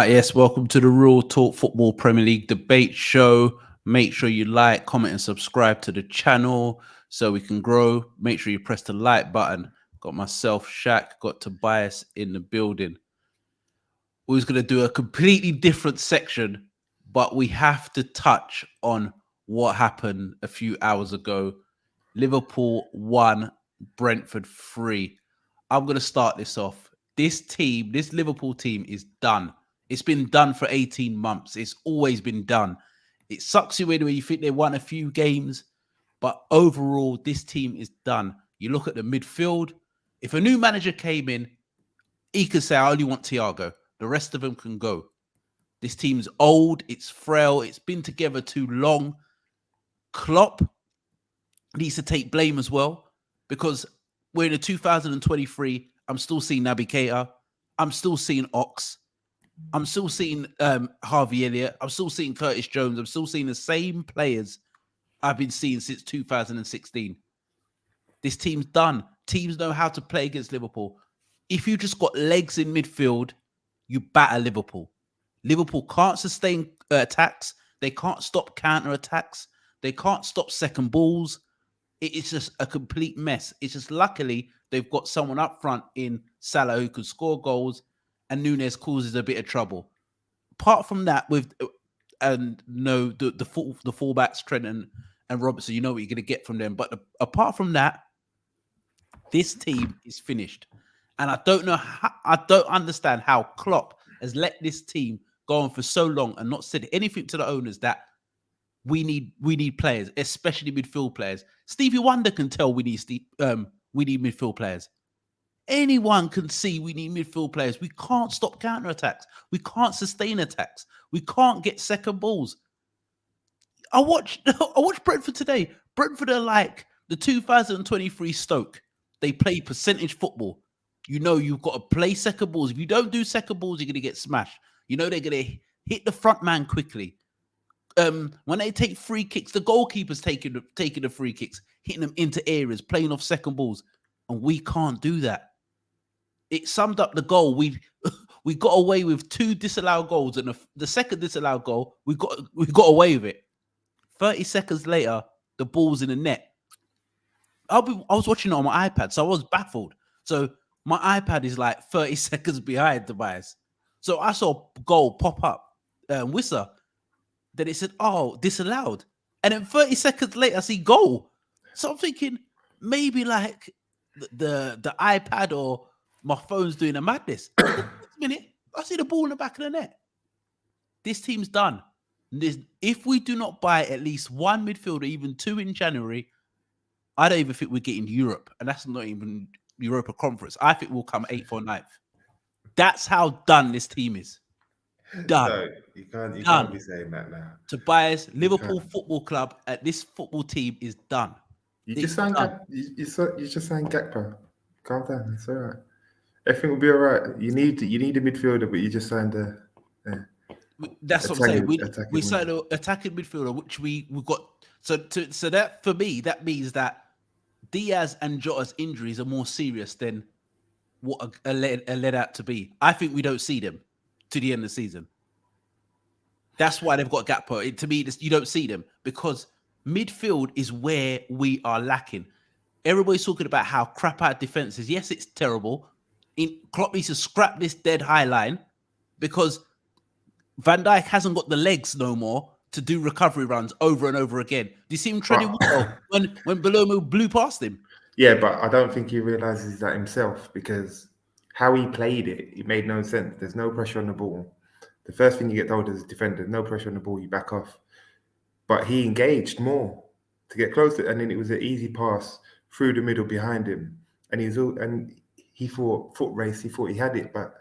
Yes, welcome to the Real Talk Football Premier League debate show. Make sure you like, comment, and subscribe to the channel so we can grow. Make sure you press the like button. Got myself, Shaq, got Tobias in the building. We was going to do a completely different section, but we have to touch on what happened a few hours ago. Liverpool 1, Brentford 3. I'm going to start this off. This Liverpool team is done. It's been done for 18 months. It's always been done. It sucks you in when you think they won a few games, but overall, this team is done. You look at the midfield. If a new manager came in, he could say, I only want Thiago. The rest of them can go. This team's old. It's frail. It's been together too long. Klopp needs to take blame as well, because we're in a 2023. I'm still seeing Naby Keita. I'm still seeing Ox. I'm still seeing Harvey Elliott. I'm still seeing Curtis Jones. I'm still seeing the same players I've been seeing since 2016. This team's done. Teams know how to play against Liverpool. If you just got legs in midfield, you batter Liverpool. Liverpool can't sustain attacks. They can't stop counter attacks. They can't stop second balls. It's just a complete mess. It's just luckily they've got someone up front in Salah who can score goals, and Nunes causes a bit of trouble. Apart from that, with the fullbacks Trent and Robertson, you know what you're going to get from them. But apart from that, this team is finished, and I don't understand how Klopp has let this team go on for so long and not said anything to the owners that we need players, especially midfield players. Stevie Wonder can tell we need midfield players. Anyone can see we need midfield players. We can't stop counterattacks. We can't sustain attacks. We can't get second balls. I watched Brentford today. Brentford are like the 2023 Stoke. They play percentage football. You know you've got to play second balls. If you don't do second balls, you're going to get smashed. You know they're going to hit the front man quickly. When they take free kicks, the goalkeeper's taking the free kicks, hitting them into areas, playing off second balls, and we can't do that. It summed up the goal. We got away with 2 disallowed goals, and the second disallowed goal, we got away with it. 30 seconds later, the ball's in the net. I was watching it on my iPad, so I was baffled. So my iPad is like 30 seconds behind the bias. So I saw goal pop up, whistle. Then it said, "Oh, disallowed," and then 30 seconds later, I see goal. So I'm thinking maybe like the iPad or my phone's doing a madness. Next minute, I see the ball in the back of the net. This team's done. If we do not buy at least 1 midfielder, even 2 in January, I don't even think we're getting Europe, and that's not even Europa Conference. I think we'll come 8th or 9th. That's how done this team is. Done. No, you can't be saying that now. Tobias, Liverpool Football Club at this football team is done. You just saying Gakpo. Calm down. It's all right. Everything will be all right. You need a midfielder, but you just signed a. That's what I'm saying. We signed an attacking midfielder, which we got. So that for me, that means that Diaz and Jota's injuries are more serious than what are led out to be. I think we don't see them to the end of the season. That's why they've got Gakpo. To me, you don't see them because midfield is where we are lacking. Everybody's talking about how crap our defense is. Yes, it's terrible. Klopp needs to scrap this dead high line because Van Dijk hasn't got the legs no more to do recovery runs over and over again. Do you see him treading well when Belomo blew past him? Yeah, but I don't think he realizes that himself because how he played it made no sense. There's no pressure on the ball. The first thing you get told as a defender, no pressure on the ball, you back off. But he engaged more to get closer, and then it was an easy pass through the middle behind him. And he thought foot race, he thought he had it, but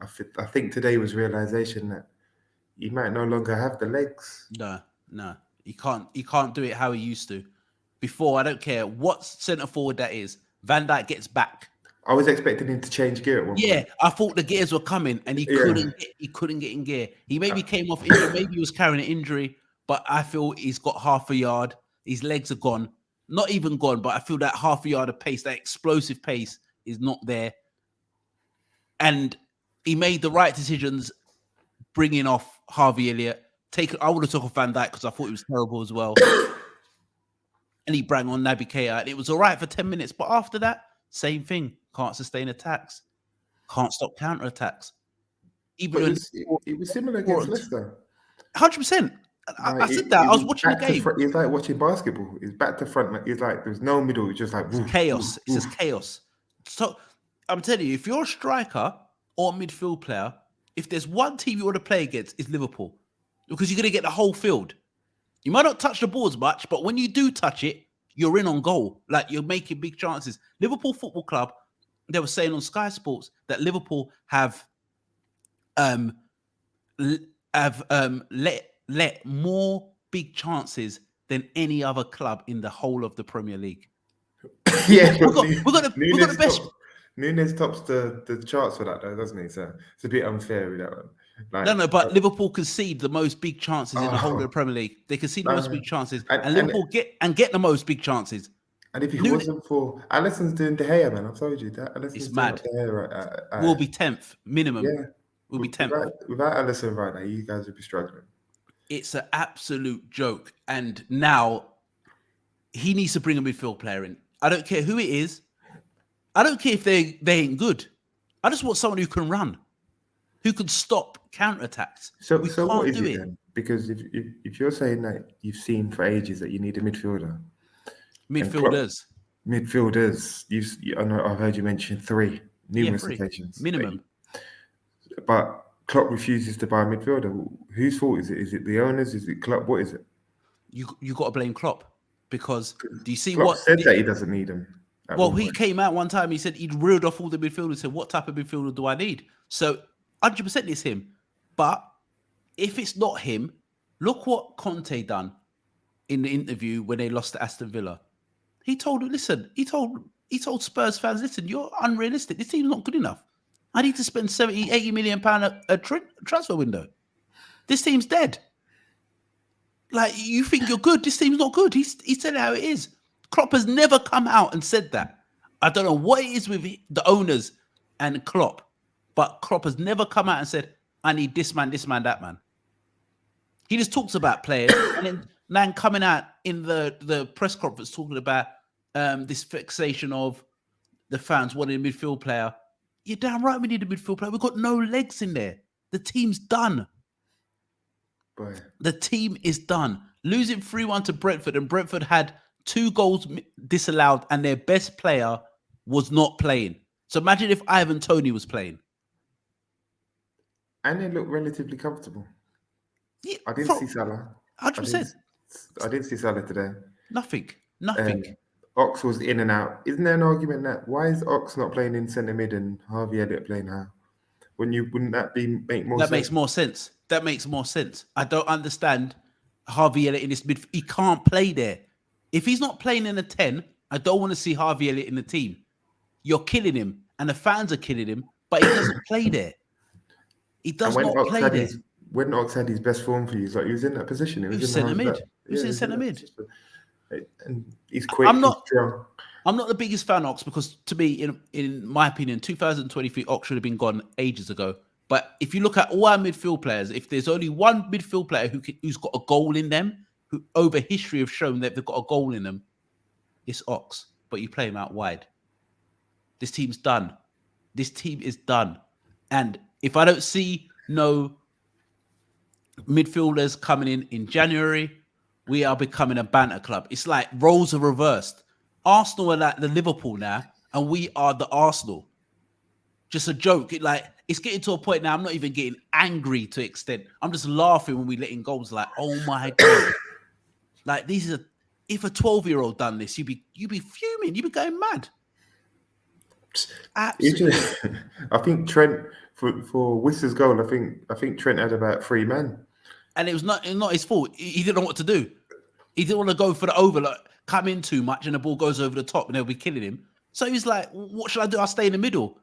I think today was realization that he might no longer have the legs. No. He can't do it how he used to. Before, I don't care what centre forward that is, Van Dijk gets back. I was expecting him to change gear at one point. I thought the gears were coming, and he couldn't get in gear. He maybe came off injury, maybe he was carrying an injury, but I feel he's got half a yard. His legs are gone. Not even gone, but I feel that half a yard of pace, that explosive pace is not there. And he made the right decisions bringing off Harvey Elliott. I would have took off Van Dijk because I thought he was terrible as well. And he brought on Naby Keita, and it was all right for 10 minutes. But after that, same thing. Can't sustain attacks. Can't stop counter-attacks. But it was similar against Leicester. 100%. I said that. I was watching the game. It's like watching basketball. It's back to front. It's like there's no middle. It's just like chaos. It's just chaos. So I'm telling you, if you're a striker or a midfield player, if there's one team you want to play against, it's Liverpool. Because you're going to get the whole field. You might not touch the ball as much, but when you do touch it, you're in on goal. Like, you're making big chances. Liverpool Football Club, they were saying on Sky Sports that Liverpool have let more big chances than any other club in the whole of the Premier League. Yeah, we got the best. Nunes tops the charts for that, though, doesn't he? So it's a bit unfair with that one. Like, No, but Liverpool concede the most big chances in the whole of the Premier League. They concede the most big chances, and Liverpool get the most big chances. And if it wasn't for Alisson's doing De Gea, man, I've told you that. It's mad. De Gea, we'll be 10th minimum. Yeah, we'll be 10th. Without Alisson right now, you guys would be struggling. It's an absolute joke, and now he needs to bring a midfield player in. I don't care who it is. I don't care if they ain't good. I just want someone who can run, who can stop counterattacks. So what is it then? Because if you're saying that you've seen for ages that you need a midfielder, midfielders, I know I've heard you mention three numerous occasions minimum, but Klopp refuses to buy a midfielder. Whose fault is it? Is it the owners? Is it Klopp? What is it? You got to blame Klopp, because do you see Klopp what said that he doesn't need him? Well, he came out one time. He said he'd reeled off all the midfielders and said, "What type of midfielder do I need?" So 100% it's him. But if it's not him, look what Conte done in the interview when they lost to Aston Villa. He told Spurs fans, listen, you're unrealistic. This team's not good enough. I need to spend 70, 80 million pound a transfer window. This team's dead. Like, you think you're good. This team's not good. He said how it is. Klopp has never come out and said that. I don't know what it is with the owners and Klopp, but Klopp has never come out and said, I need this man, that man. He just talks about players, and then coming out in the press conference talking about this fixation of the fans wanting a midfield player. You're damn right we need a midfield player. We've got no legs in there. The team's done. Boy. The team is done. Losing 3-1 to Brentford, and Brentford had 2 goals disallowed, and their best player was not playing. So imagine if Ivan Toney was playing. And they looked relatively comfortable. Yeah, I didn't see Salah. 100%. I didn't see Salah today. Nothing. Ox was in and out. Isn't there an argument that why is Ox not playing in centre mid and Harvey Elliott playing now? Wouldn't that make more sense? That makes more sense. I don't understand Harvey Elliott in this mid. He can't play there. If he's not playing in a 10, I don't want to see Harvey Elliott in the team. You're killing him, and the fans are killing him, but he doesn't play there. He does not play there. When Ox had his best form for you, he was in that position. He was centre mid. He was in centre mid. And he's quick. I'm not the biggest fan of Ox, because to me, in my opinion, 2023 Ox should have been gone ages ago. But if you look at all our midfield players, if there's only one midfield player who's got a goal in them, who over history have shown that they've got a goal in them, it's Ox. But you play him out wide. This team's done. This team is done. And if I don't see no midfielders coming in January, we are becoming a banter club. It's like roles are reversed. Arsenal are like the Liverpool now, and we are the Arsenal. Just a joke. It's getting to a point now I'm not even getting angry to extent. I'm just laughing when we let in goals like, oh my God. Like, if a 12-year-old done this, you'd be fuming. You'd be going mad. Absolutely. I think Trent, for Whistler's goal, I think Trent had about 3 men. And it was not his fault. He didn't know what to do. He didn't want to go for the over, come in too much, and the ball goes over the top, and they'll be killing him. So he's like, what should I do? I'll stay in the middle.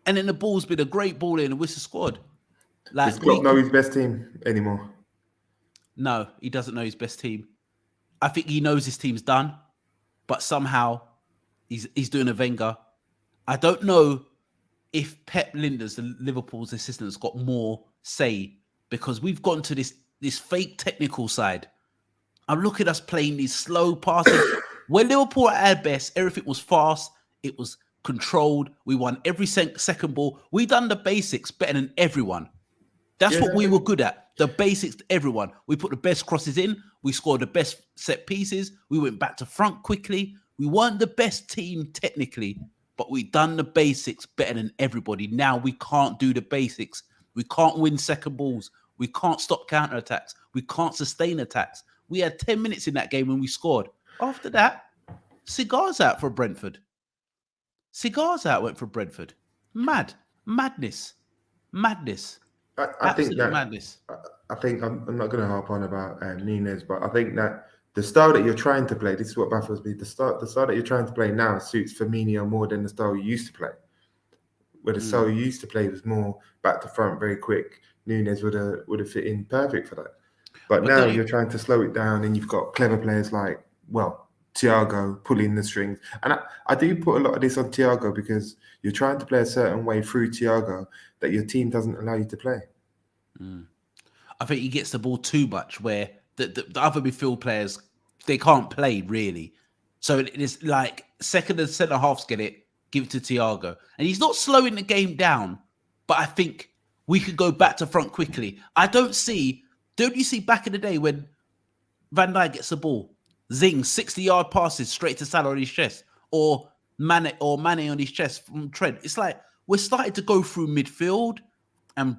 And then the ball's been a great ball in, and Whistler squad. Does Klopp know his best team anymore? No, he doesn't know his best team. I think he knows his team's done, but somehow he's doing a Wenger. I don't know if Pep Linders, Liverpool's assistant, has got more say, because we've gone to this fake technical side. I'm looking at us playing these slow passes. When Liverpool at our best, everything was fast. It was controlled. We won every second ball. We done the basics better than everyone. That's Yeah, what we were good at. The basics to everyone. We put the best crosses in. We scored the best set pieces. We went back to front quickly. We weren't the best team technically, but we done the basics better than everybody. Now we can't do the basics. We can't win second balls. We can't stop counterattacks. We can't sustain attacks. We had 10 minutes in that game when we scored. After that, cigars out for Brentford. Cigars out went for Brentford. Madness. I think Absolute that madness. I think I'm not going to harp on about Nunez, but I think that the style that you're trying to play, this is what baffles me. The style that you're trying to play now suits Firmino more than the style you used to play. Where the style you used to play was more back to front, very quick. Nunez would have fit in perfect for that. But now you're trying to slow it down, and you've got clever players like, well, Thiago pulling the strings. And I do put a lot of this on Thiago because you're trying to play a certain way through Thiago that your team doesn't allow you to play. I think he gets the ball too much where the other midfield players, they can't play really. So it is like second and centre halves get it, give it to Thiago. And he's not slowing the game down, but I think we could go back to front quickly. Don't you see back in the day when Van Dijk gets the ball, zing, 60-yard passes straight to Salah on his chest, or Mane on his chest from Trent. It's like we're starting to go through midfield and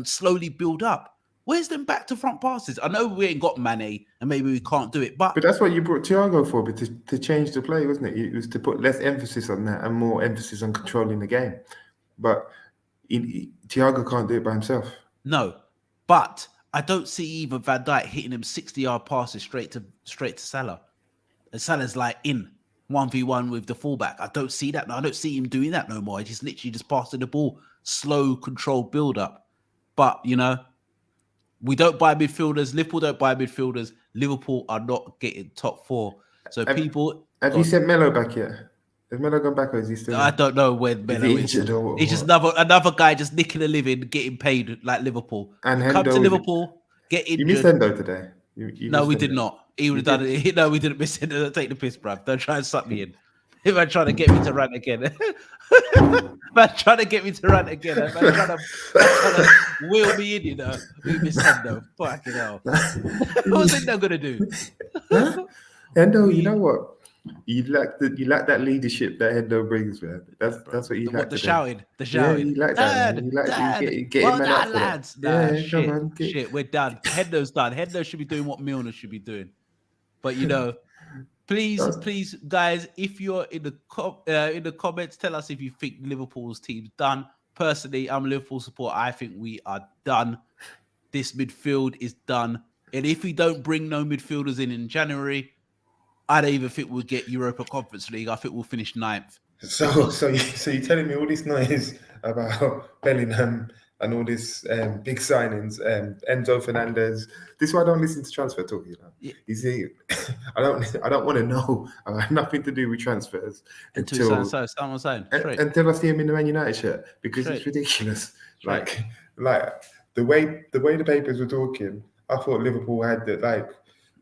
slowly build up. Where's them back to front passes? I know we ain't got Mane and maybe we can't do it, but that's what you brought Thiago for, but to change the play, wasn't it? It was to put less emphasis on that and more emphasis on controlling the game. But Thiago can't do it by himself. No, but I don't see even Van Dijk hitting him 60-yard passes straight to Salah. And Salah's like in 1v1 with the fullback. I don't see that. I don't see him doing that no more. He's literally just passing the ball, slow, controlled build up. But we don't buy midfielders. Liverpool don't buy midfielders. Liverpool are not getting top four. So have you sent Melo back yet? Has Melo gone back or is he still? I don't know where Melo is. He's just another guy just nicking a living, getting paid like Liverpool. And come to Liverpool, get injured. You missed Hendo today. No, we did not. He would have done it. No, we didn't miss it. Take the piss, bruv. Don't try and suck me in. If I'm trying to get me to rant again. Man trying to get me to rant again. Man trying to wheel me in, We miss Hendo. Fucking hell. What's Hendo going to do? Huh? Hendo, you know what? You lack that leadership that Hendo brings, man. That's what you lack. The shouting. Yeah, you like that. You like getting man up for lads. that. Nah, shit, come on, shit. We're done. Hendo's done. Hendo should be doing what Milner should be doing. But please, guys, if you're in the comments, tell us if you think Liverpool's team's done. Personally, I'm a Liverpool supporter. I think we are done. This midfield is done. And if we don't bring no midfielders in January, I don't even think we'll get Europa Conference League. I think we'll finish 9th. So you're telling me all this noise about Bellingham and all this big signings, Enzo Fernandez. This is why I don't listen to transfer talk. Yeah. You see, I don't want to know. I have nothing to do with transfers until I see him in the Man United shirt because it's ridiculous. Like the way the papers were talking, I thought Liverpool had the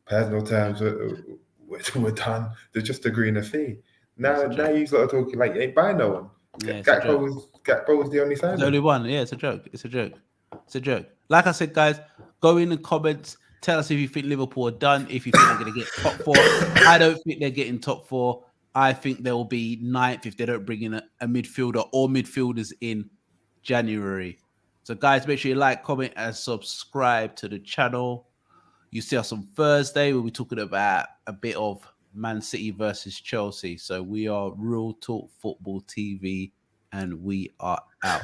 personal terms were done. They're just agreeing a fee. Now you lot are talking like you ain't buying no one. Yeah, Gakpo was the only signing. The only one. Yeah, it's a joke. Like I said, guys, go in the comments. Tell us if you think Liverpool are done. If you think they're going to get top 4. I don't think they're getting top 4. I think they will be 9th if they don't bring in a midfielder or midfielders in January. So, guys, make sure you like, comment, and subscribe to the channel. You see us on Thursday. We'll be talking about a bit of Man City versus Chelsea. So we are Real Talk Football TV, and we are out.